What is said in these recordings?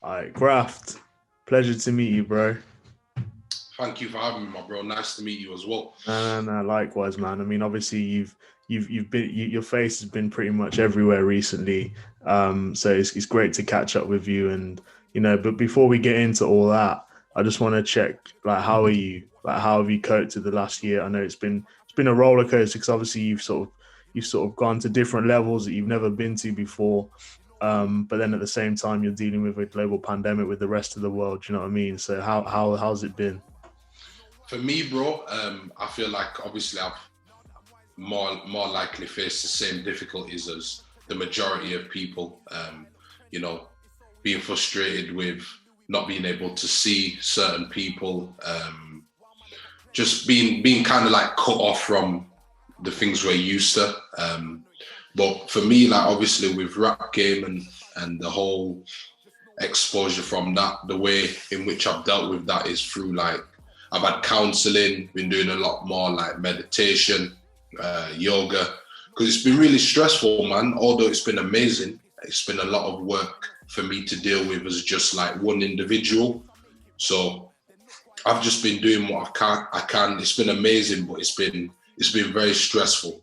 All right, Graft. Pleasure to meet you, bro. Thank you for having me, my bro. Nice to meet you as well. No, likewise, man. I mean, obviously, you've been your face has been pretty much everywhere recently. So it's great to catch up with you, and But before we get into all that, I just want to check, like, how are you? Like, how have you coped with the last year? I know it's been a roller coaster because obviously you've sort of gone to different levels that you've never been to before. But then at the same time, you're dealing with a global pandemic with the rest of the world. Do you know what I mean? So how's it been? For me, bro, I feel like obviously I've more likely faced the same difficulties as the majority of people. You know, being frustrated with not being able to see certain people, just being kind of like cut off from the things we're used to. But for me, like obviously with rap game and the whole exposure from that, the way in which I've dealt with that is through like I've had counseling, been doing a lot more like meditation, yoga, because it's been really stressful, man. Although it's been amazing, it's been a lot of work for me to deal with as just like one individual. So I've just been doing what I can. It's been amazing, but it's been very stressful.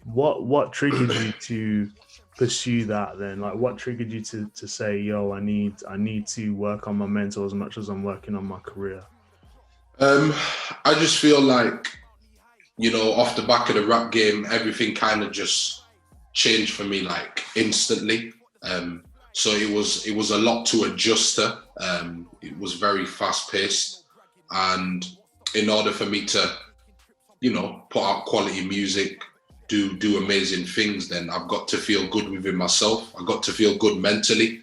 What triggered you to pursue that then? Like, what triggered you to say, yo, I need to work on my mental as much as I'm working on my career? Um, I just feel like, off the back of the rap game, everything kind of just changed for me like instantly. So it was a lot to adjust to. It was very fast paced, and in order for me to, put out quality music, do amazing things, then I've got to feel good within myself. I've got to feel good mentally.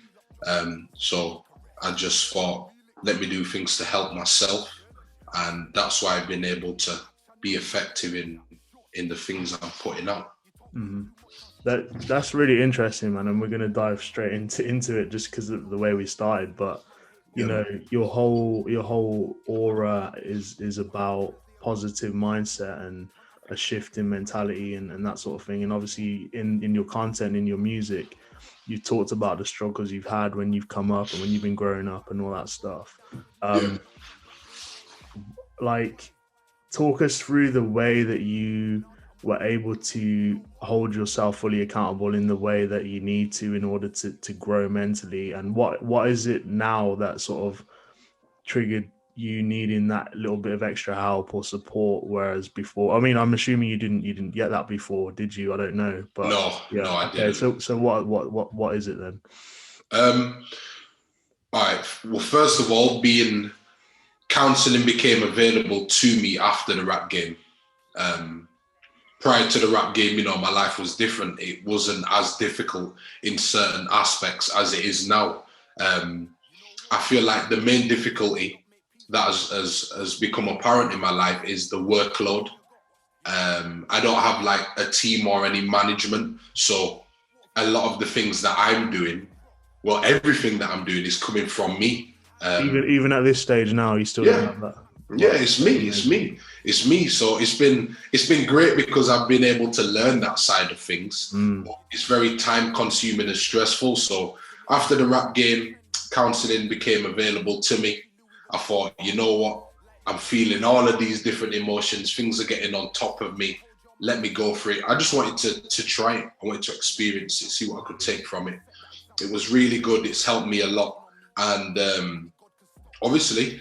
So I just thought, let me do things to help myself, and that's why I've been able to be effective in the things I'm putting out. Hmm. That's really interesting, man, and we're gonna dive straight into it just because of the way we started. But Yeah, man. your whole aura is about positive mindset and a shift in mentality and that sort of thing. And obviously, in your content, in your music, you talked about the struggles you've had when you've come up and when you've been growing up and all that stuff. Yeah. Um, like, talk us through the way that you were able to hold yourself fully accountable in the way that you need to in order to grow mentally, and what is it now that sort of triggered you needing that little bit of extra help or support, whereas before, I mean, I'm assuming you didn't get that before, did you? I don't know, but No, no, yeah, I okay, didn't. so what is it then? Um, all right. Well, first of all, being counselling became available to me after the rap game. Um, Prior to the rap game, my life was different. It wasn't as difficult in certain aspects as it is now. Um, I feel like the main difficulty that has become apparent in my life is the workload. I don't have like a team or any management, so a lot of the things that I'm doing, well, everything that I'm doing is coming from me. even Um, even at this stage now, you still don't yeah, have that? yeah, Wow, it's me, that's it's amazing. me, it's me. So it's been great because I've been able to learn that side of things. Mm. But it's very time consuming and stressful. So after the rap game, counseling became available to me. I thought, you know what? I'm feeling all of these different emotions. Things are getting on top of me. Let me go for it. I just wanted to try it. I wanted to experience it, see what I could take from it. It was really good. It's helped me a lot. And obviously,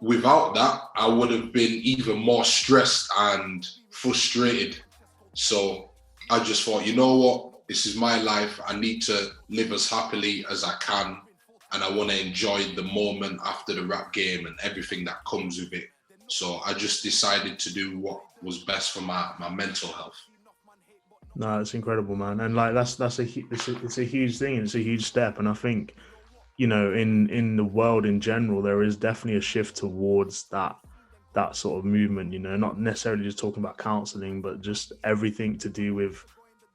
without that, I would have been even more stressed and frustrated. So I just thought, you know what? This is my life. I need to live as happily as I can. And I want to enjoy the moment after the rap game and everything that comes with it. So I just decided to do what was best for my mental health. No, it's incredible, man, and like it's a huge thing, and it's a huge step, and I think in the world in general, there is definitely a shift towards that sort of movement. Not necessarily just talking about counseling, but just everything to do with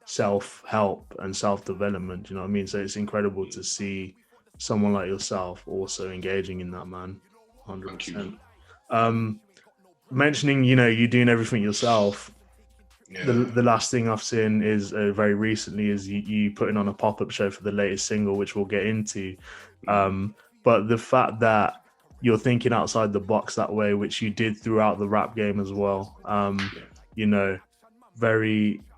self help and self development. You know what I mean? So it's incredible to see someone like yourself also engaging in that, man. one Hundred Thank you, man. percent. Um, Mentioning you doing everything yourself. Yeah. The last thing I've seen is very recently is you putting on a pop-up show for the latest single, which we'll get into. But the fact that you're thinking outside the box that way, which you did throughout the rap game as well, you know,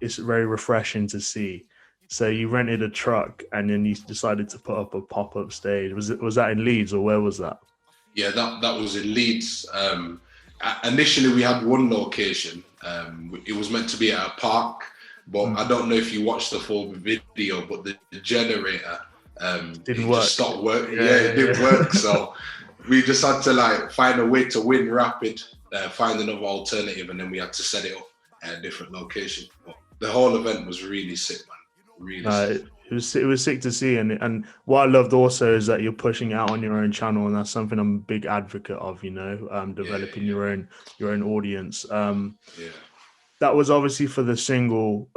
it's very refreshing to see. So you rented a truck and then you decided to put up a pop-up stage. Was that in Leeds or where was that? Yeah, that was in Leeds. Initially, we had one location. It was meant to be at a park, but I don't know if you watched the full video, but the generator didn't work. Just stopped working. It didn't work. So we just had to like find a way to win rapid, find another alternative, and then we had to set it up at a different location. But the whole event was really sick, man. Really sick. It was sick to see, and what I loved also is that you're pushing out on your own channel, and that's something I'm a big advocate of. Developing your own audience. That was obviously for the single.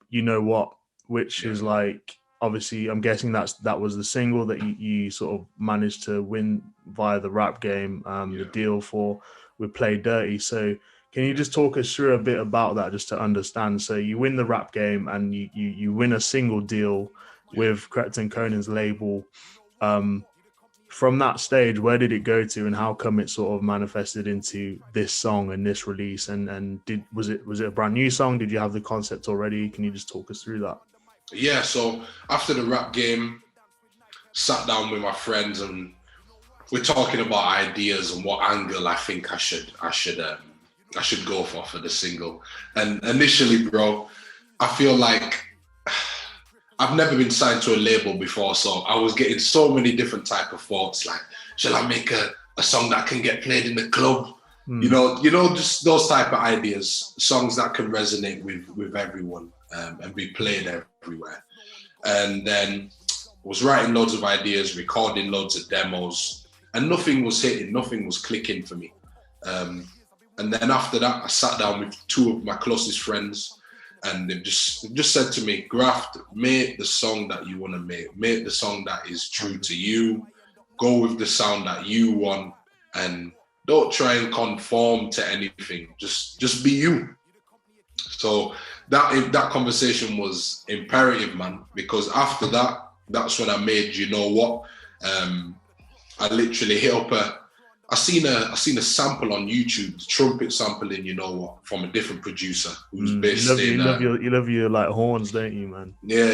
You know what, which is like obviously I'm guessing that was the single that you sort of managed to win via the rap game. The deal with Play Dirty. So can you just talk us through a bit about that just to understand? So you win the rap game and you win a single deal with Krept Konan's label. From that stage, where did it go to and how come it sort of manifested into this song and this release? And was it a brand new song? Did you have the concept already? Can you just talk us through that? Yeah, so after the rap game, sat down with my friends and we're talking about ideas and what angle I think I should go for the single. And initially, bro, I feel like I've never been signed to a label before, so I was getting so many different type of thoughts, like, shall I make a song that can get played in the club? You know, just those type of ideas, songs that can resonate with everyone and be played everywhere. And then was writing loads of ideas, recording loads of demos, and nothing was hitting, nothing was clicking for me. And then after that, I sat down with two of my closest friends, and they've just said to me, Graft, make the song that you want to make the song that is true to you, go with the sound that you want, and don't try and conform to anything. Just be you. So that conversation was imperative, man, because after that, that's when I made, you know what? I literally hit up I seen a sample on YouTube, the trumpet sampling, you know what, from a different producer who's based in. You love your like horns, don't you, man? Yeah.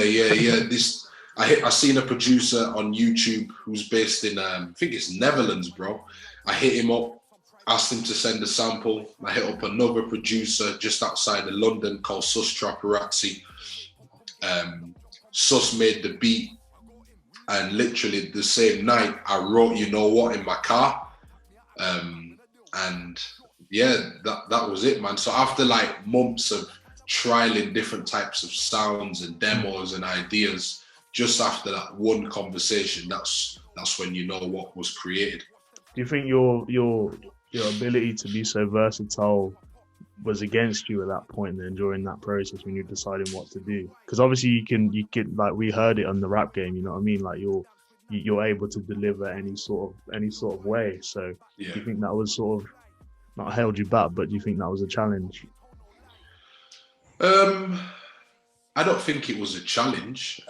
I seen a producer on YouTube who's based in I think it's Netherlands, bro. I hit him up, asked him to send a sample. I hit up another producer just outside of London called Sus Traparazzi. Sus made the beat, and literally the same night I wrote "You Know What" in my car. And yeah, that was it, man. So after like months of trialing different types of sounds and demos and ideas, just after that one conversation, that's when You Know What was created. Do you think your ability to be so versatile was against you at that point then during that process when you're deciding what to do? Because obviously you can like we heard it on the rap game, you know what I mean? Like you're able to deliver any sort of way. So do you think that was sort of not held you back, but do you think that was a challenge? I don't think it was a challenge.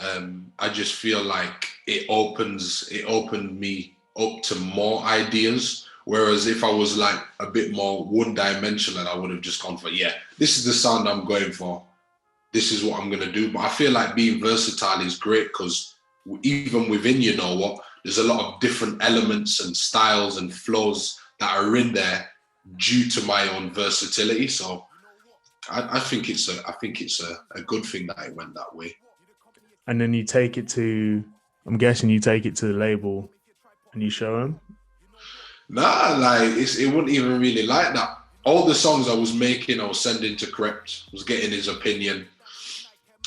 I just feel like it opened me up to more ideas. Whereas if I was like a bit more one-dimensional, I would have just gone for, this is the sound I'm going for. This is what I'm going to do. But I feel like being versatile is great because even within You Know What, there's a lot of different elements and styles and flows that are in there due to my own versatility. So I think it's a good thing that it went that way. And then I'm guessing you take it to the label and you show them? Nah, like it wasn't even really like that. All the songs I was making, I was sending to Krept, was getting his opinion.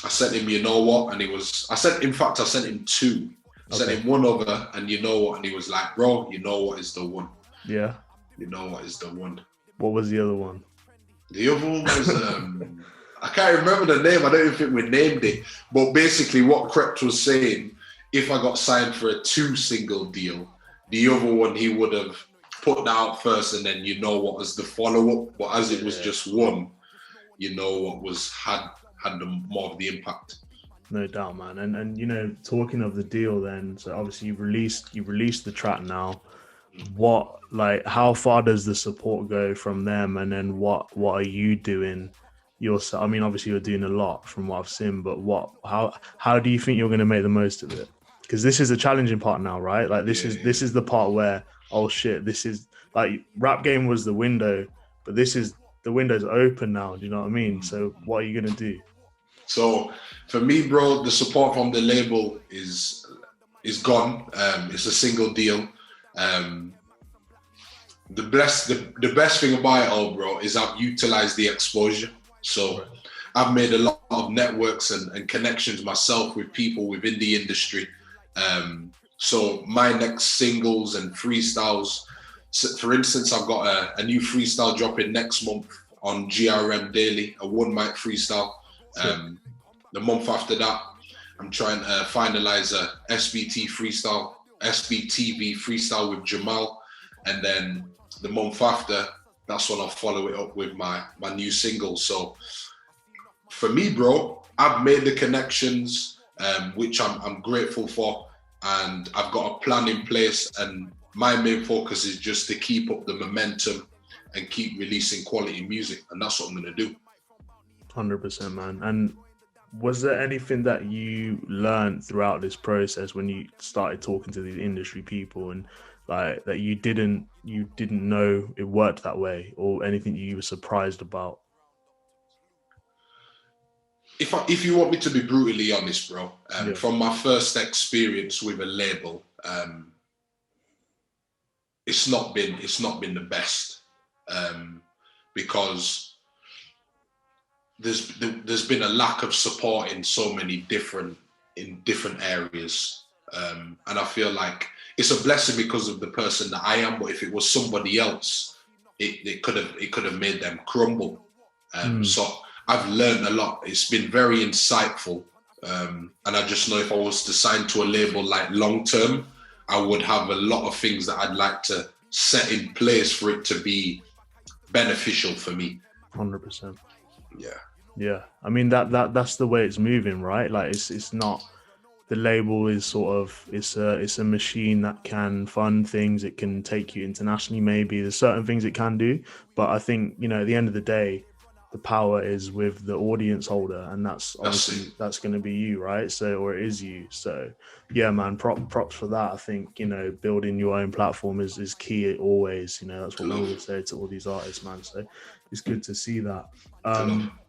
I sent him You Know What, and I sent him two. I sent him one over and You Know What, and he was like, bro, You Know What is the one. Yeah. You Know What is the one. What was the other one? The other one was, I can't remember the name. I don't even think we named it. But basically what Krept was saying, if I got signed for a 2-single deal, the other one he would have put that out first and then You Know What as the follow-up. But as it was just one, you know what was had the more of the impact. No doubt, man. And you know, talking of the deal, then, so obviously you released the track now. What, like, how far does the support go from them, and then what are you doing yourself? I mean, obviously you're doing a lot from what I've seen, but how do you think you're going to make the most of it? Because this is a challenging part now, right? Like this is the part where, oh shit, this is like rap game was the window, but this is the window's open now. Do you know what I mean? So what are you going to do? So for me, bro, the support from the label is gone. It's a single deal. The best thing about it all, bro, is I've utilized the exposure. So I've made a lot of networks and connections myself with people within the industry. So my next singles and freestyles, so for instance, I've got a new freestyle dropping next month on GRM Daily, a one mic freestyle. The month after that, I'm trying to finalize a SBTV freestyle with Jamal. And then the month after, that's when I'll follow it up with my new single. So for me, bro, I've made the connections, which I'm grateful for. And I've got a plan in place. And my main focus is just to keep up the momentum and keep releasing quality music. And that's what I'm going to do. 100%, man. And was there anything that you learned throughout this process when you started talking to these industry people, and like that you didn't know it worked that way, or anything you were surprised about? If you want me to be brutally honest, bro, from my first experience with a label, it's not been the best, because there's been a lack of support in so many different areas, and I feel like it's a blessing because of the person that I am. But if it was somebody else, it could have made them crumble. So I've learned a lot. It's been very insightful, and I just know if I was to sign to a label like long term, I would have a lot of things that I'd like to set in place for it to be beneficial for me. 100%. Yeah. I mean that's the way it's moving, right? Like it's not, the label is sort of, it's a machine that can fund things. It can take you internationally. Maybe there's certain things it can do, but I think, you know, at the end of the day, the power is with the audience holder, and that's obviously that's going to be you, right? So, or it is you. So yeah, man, props for that. I think, you know, building your own platform is key always. You know, that's what we always say to all these artists, man. So it's good to see that.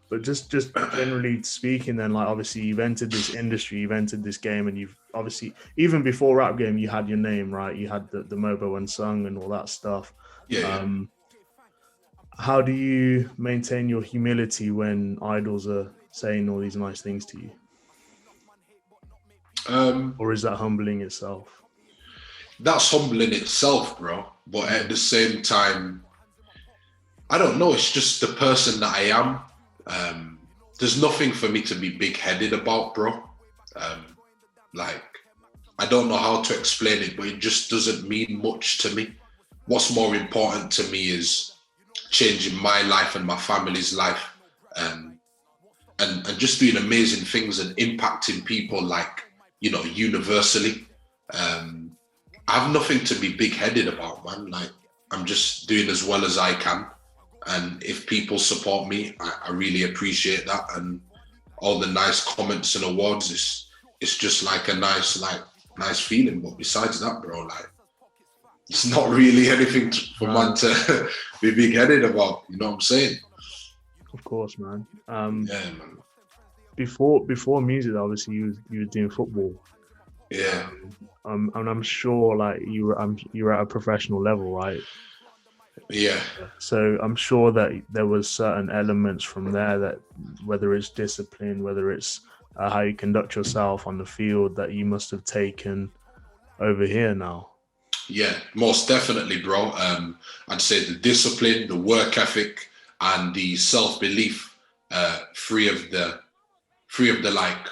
But just generally speaking, then, like, obviously you've entered this industry, you've entered this game, and you've obviously, even before rap game, you had your name, right? You had the MOBO UnSung and all that stuff. How do you maintain your humility when idols are saying all these nice things to you? Or is that humbling itself? That's humbling itself, bro. But at the same time, I don't know. It's just the person that I am. There's nothing for me to be big-headed about, bro. Like, I don't know how to explain it, but it just doesn't mean much to me. What's more important to me is changing my life and my family's life, and just doing amazing things and impacting people, like, you know, universally. I have nothing to be big-headed about, man. Like, I'm just doing as well as I can. And if people support me, I really appreciate that. And all the nice comments and awards, it's just like a nice feeling. But besides that, bro, like, it's not really anything for man to be big-headed about. You know what I'm saying? Of course, man. Yeah, man. Before music, obviously, you were doing football. Yeah. And I'm sure, like, you were at a professional level, right? Yeah. So I'm sure that there was certain elements from there, that whether it's discipline, whether it's how you conduct yourself on the field, that you must have taken over here now. Yeah, most definitely, bro. I'd say the discipline, the work ethic, and the self-belief, free of the like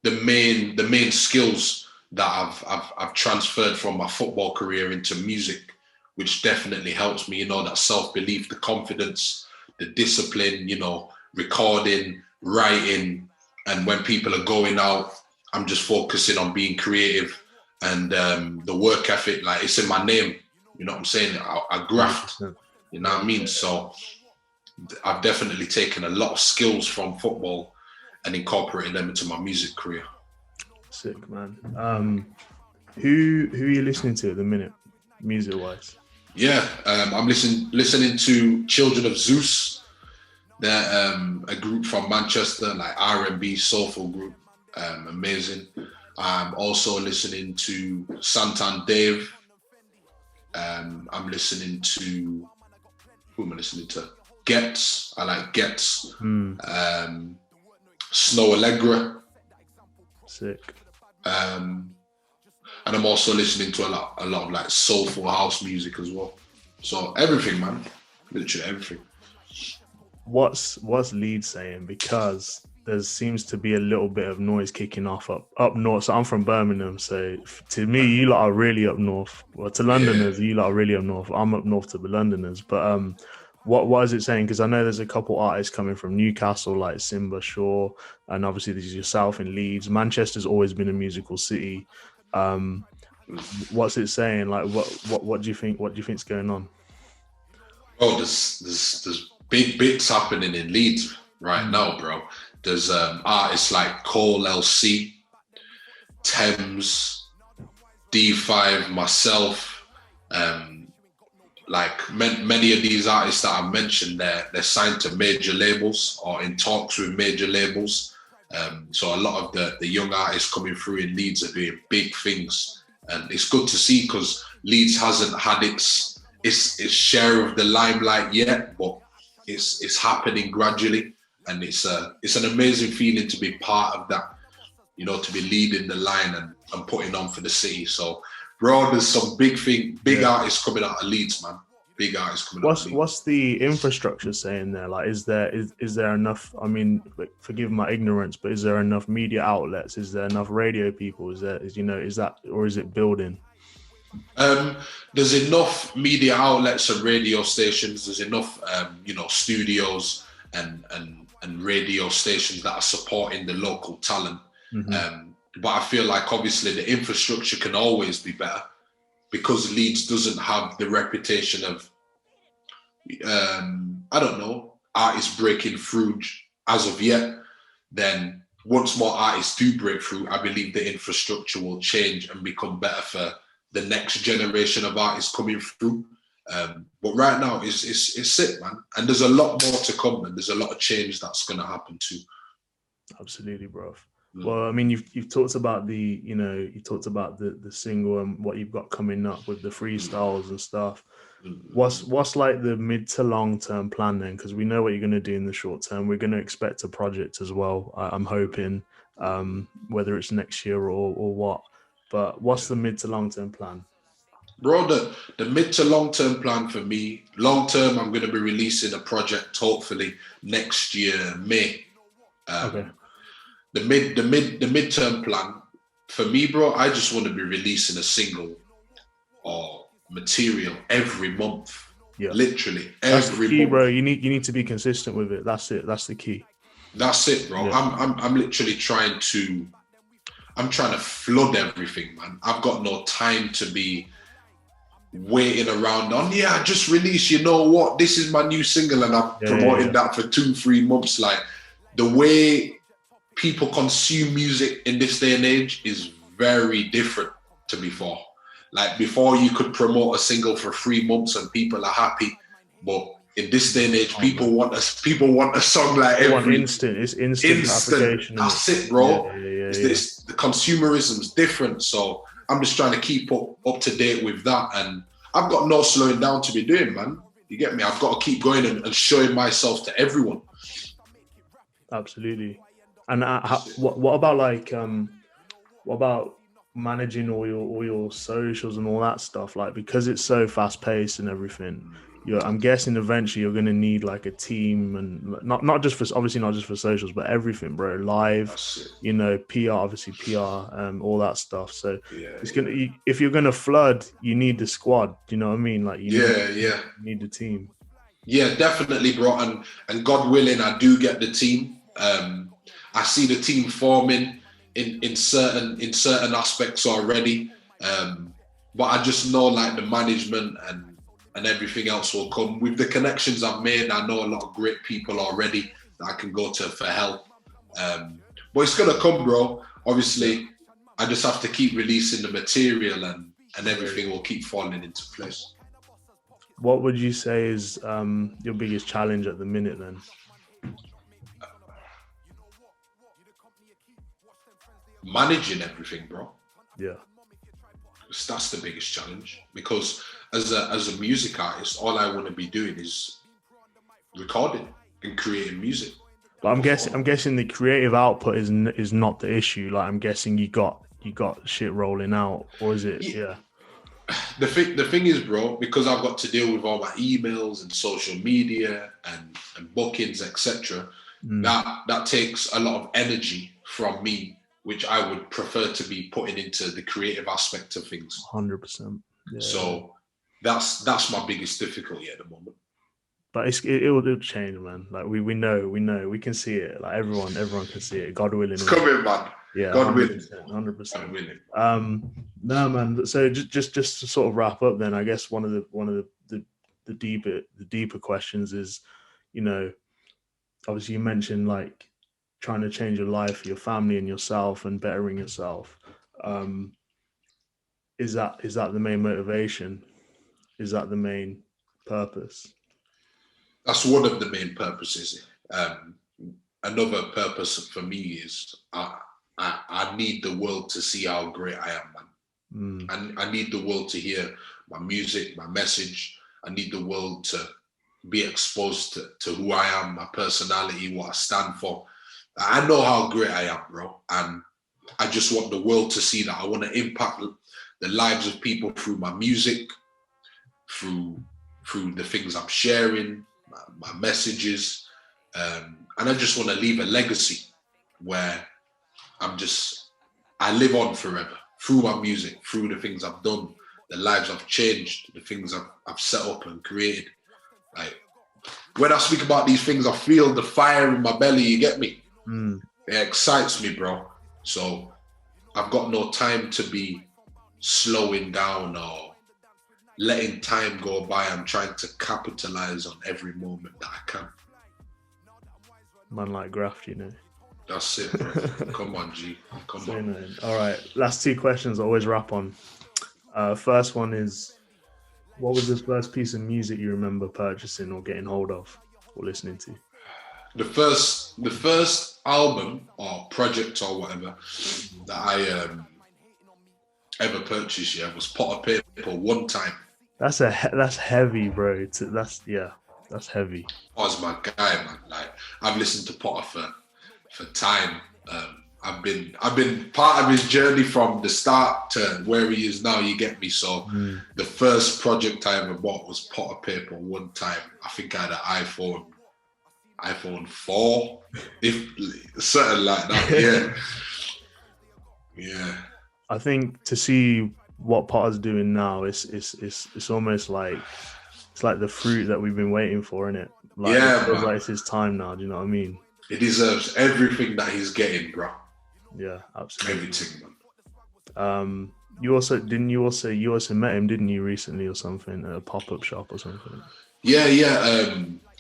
the main skills that I've transferred from my football career into music, which definitely helps me. You know, that self-belief, the confidence, the discipline. You know, recording, writing, and when people are going out, I'm just focusing on being creative and the work ethic. Like, it's in my name. You know what I'm saying? I graft. You know what I mean? So I've definitely taken a lot of skills from football and incorporated them into my music career. Sick, man. Who are you listening to at the minute, music wise? Yeah, I'm listening to Children of Zeus. They're a group from Manchester, like R&B soulful group. Amazing. I'm also listening to Santan Dave. I'm listening to, who am I listening to? Gets. I like Gets. Snow Allegra. Sick. And I'm also listening to a lot of like soulful house music as well. So everything, man. Literally everything. What's Leeds saying? Because there seems to be a little bit of noise kicking off up north. So I'm from Birmingham, so to me, you lot are really up north. Well, to Londoners, you lot are really up north. I'm up north to the Londoners. But what is it saying? Because I know there's a couple artists coming from Newcastle, like Simba Shaw, and obviously there's yourself in Leeds. Manchester's always been a musical city. What's it saying? Like, what do you think? What do you think's going on? Oh, there's big bits happening in Leeds right now, bro. There's artists like Cole LC, Thames, D5, myself. Like many of these artists that I mentioned, they're signed to major labels or in talks with major labels. So a lot of the young artists coming through in Leeds are doing big things, and it's good to see because Leeds hasn't had its share of the limelight yet, but it's happening gradually, and it's an amazing feeling to be part of that. You know, to be leading the line and putting on for the city. So, bro, there's some big artists coming out of Leeds, man. Big artists coming out of Leeds. What's the infrastructure saying there? Like, is there enough? I mean, forgive my ignorance, but is there enough media outlets? Is there enough radio people? Is it building? There's enough media outlets and radio stations. There's enough, studios and radio stations that are supporting the local talent. Mm-hmm. But I feel like obviously the infrastructure can always be better because Leeds doesn't have the reputation of, artists breaking through as of yet. Then once more artists do break through, I believe the infrastructure will change and become better for the next generation of artists coming through. But right now it's sick, man. And there's a lot more to come, and there's a lot of change that's going to happen too. Absolutely, bro. Well, I mean, you've talked about the single and what you've got coming up with the freestyles and stuff. What's like the mid to long term plan then? Because we know what you're going to do in the short term. We're going to expect a project as well. I'm hoping, whether it's next year or what. But what's the mid to long term plan? Bro, the mid to long term plan for me, long term, I'm going to be releasing a project hopefully next year, May. Okay. The midterm plan for me, bro, I just want to be releasing a single or material every month. Yeah. Literally every month. Bro, you need to be consistent with it. That's it. That's the key. That's it, bro. Yeah. I'm literally trying to flood everything, man. I've got no time to be waiting around on, I just released, you know what, this is my new single and I'm promoting that for 2-3 months. Like, the way people consume music in this day and age is very different to before. Like, before you could promote a single for 3 months and people are happy, but in this day and age, people want a song like every instant. It's instant gratification. That's it, bro. The consumerism's different, so I'm just trying to keep up to date with that, and I've got no slowing down to be doing, man. You get me? I've got to keep going and showing myself to everyone. Absolutely. And what about managing all your socials and all that stuff? Like, because it's so fast paced and everything, I'm guessing eventually you're going to need like a team, and not just for socials, but everything, bro. Live, PR, obviously PR, all that stuff. So it's gonna. If you're gonna flood, you need the squad. You know what I mean? Like, you need the team. Yeah, definitely, bro. And God willing, I do get the team. I see the team forming in certain aspects already. But I just know like the management and everything else will come. With the connections I've made, I know a lot of great people already that I can go to for help. But it's gonna come, bro. Obviously, I just have to keep releasing the material and everything will keep falling into place. What would you say is your biggest challenge at the minute then? Managing everything, bro. Yeah. That's the biggest challenge, because as a music artist, all I want to be doing is recording and creating music. But I'm guessing the creative output is not the issue. Like I'm guessing you got shit rolling out, or is it? Yeah. The thing is, bro, because I've got to deal with all my emails and social media and bookings, etc. That takes a lot of energy from me, which I would prefer to be putting into the creative aspect of things. 100%. Yeah. So that's my biggest difficulty at the moment. But it'll change, man. Like we know, we can see it. Like everyone can see it. God willing. It's coming, man. Yeah, God willing. 100%. No, man. So just to sort of wrap up, then I guess one of the deeper questions is, you know, obviously you mentioned like trying to change your life for your family and yourself and bettering yourself. Is that the main motivation? Is that the main purpose? That's one of the main purposes. Another purpose for me is I need the world to see how great I am, man. And I need the world to hear my music, my message. I need the world to be exposed to who I am, my personality, what I stand for. I know how great I am, bro. And I just want the world to see that. I want to impact the lives of people through my music, through the things I'm sharing, my messages. And I just want to leave a legacy where I live on forever through my music, through the things I've done, the lives I've changed, the things I've set up and created. Like when I speak about these things, I feel the fire in my belly, you get me? It excites me, bro. So I've got no time to be slowing down or letting time go by. I'm trying to capitalize on every moment that I can. Man like Graft, you know. That's it, bro. Come on, G. Come on. Man. All right. Last two questions I always wrap on. First one is, what was the first piece of music you remember purchasing or getting hold of or listening to? The first album or project or whatever that I ever purchased, was Pot of Paper One Time. That's heavy, bro. That's heavy. Was my guy, man. Like I've listened to Potter for time. I've been part of his journey from the start to where he is now. You get me? So the first project I ever bought was Pot of Paper One Time. I think I had an iPhone 4, if something like that. Yeah. I think to see what Potter's doing now, it's almost like it's like the fruit that we've been waiting for, isn't it? Like, it feels like it's his time now. Do you know what I mean? He deserves everything that he's getting, bro. Yeah, absolutely. Everything, man. You also met him, didn't you, recently or something, at a pop-up shop or something? Yeah.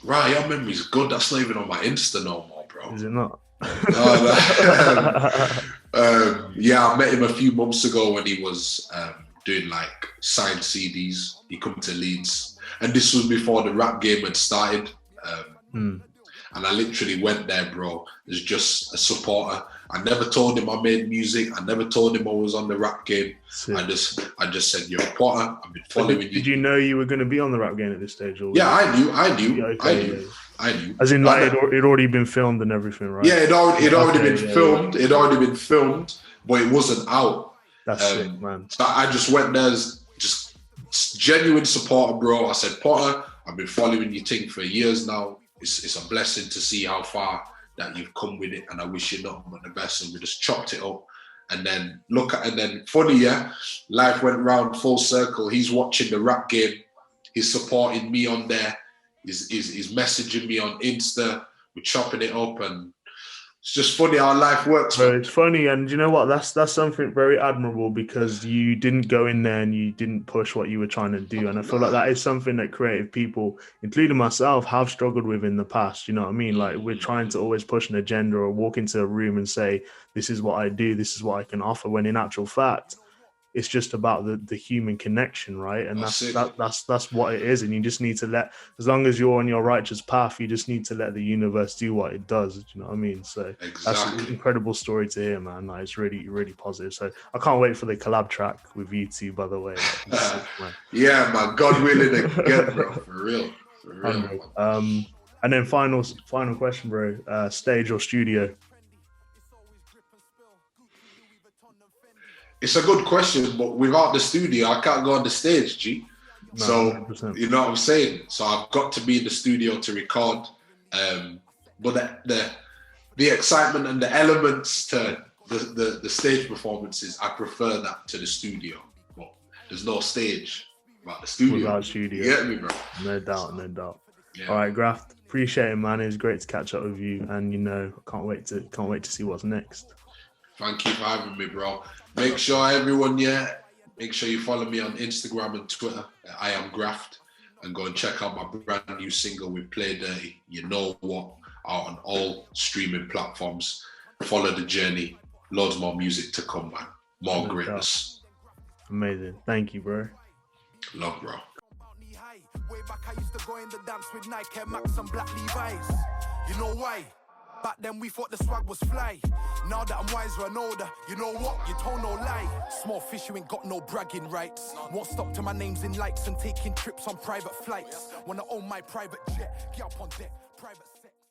Right, your memory's good. That's not even on my Insta no more, bro. Is it not? Yeah, I met him a few months ago when he was doing like signed CDs. He come to Leeds, and this was before the rap game had started. And I literally went there, bro, as just a supporter. I never told him I made music. I never told him I was on the rap game. Sick. I just said, "You're a Potter. I've been following you." Did you know you were going to be on the rap game at this stage? Or yeah, I knew. I knew. As in, like, it'd already been filmed and everything, right? Yeah, it already been filmed. It'd already been filmed, but it wasn't out. That's sick, man. So I just went there as just genuine supporter, bro. I said, "Potter, I've been following your thing for years now. It's a blessing to see how far that you've come with it, and I wish you nothing but the best." And we just chopped it up, and then funny, yeah, life went round full circle. He's watching the rap game, he's supporting me on there, He's messaging me on Insta. We're chopping it up, and it's just funny how life works. Bro, it's funny, and you know what? That's something very admirable, because you didn't go in there and you didn't push what you were trying to do. And I feel like that is something that creative people, including myself, have struggled with in the past. You know what I mean? Like, we're trying to always push an agenda or walk into a room and say, "This is what I do. This is what I can offer." When in actual fact, it's just about the human connection, right? And that's what it is. And you just need to let, as long as you're on your righteous path, you just need to let the universe do what it does. You know what I mean? So That's an incredible story to hear, man. Like, it's really, really positive. So I can't wait for the collab track with you two, by the way. Yeah, man. God willing again, bro. For real. And then final question, bro. Stage or studio? It's a good question, but without the studio, I can't go on the stage, G. No, so 100%. You know what I'm saying? So I've got to be in the studio to record. But the excitement and the elements to the stage performances, I prefer that to the studio. But there's no stage without the studio. Without studio. You get me, bro? No doubt. Yeah. All right, Graft. Appreciate it, man. It was great to catch up with you, and I can't wait to see what's next. Thank you for having me, bro. Make sure everyone, make sure you follow me on Instagram and Twitter. I am Graft, and go and check out my brand new single with Play Dirty. You know what? Out on all streaming platforms. Follow the journey. Loads more music to come, man. More greatness. Amazing. Thank you, bro. Love, bro. Way back, I used to go in the dance with Nike, Max and Black Levi's. You know why? Back then we thought the swag was fly. Now that I'm wiser and older, you know what? You told no lie. Small fish, you ain't got no bragging rights. Won't stop till my name's in lights and taking trips on private flights. Wanna own my private jet, get up on deck, private.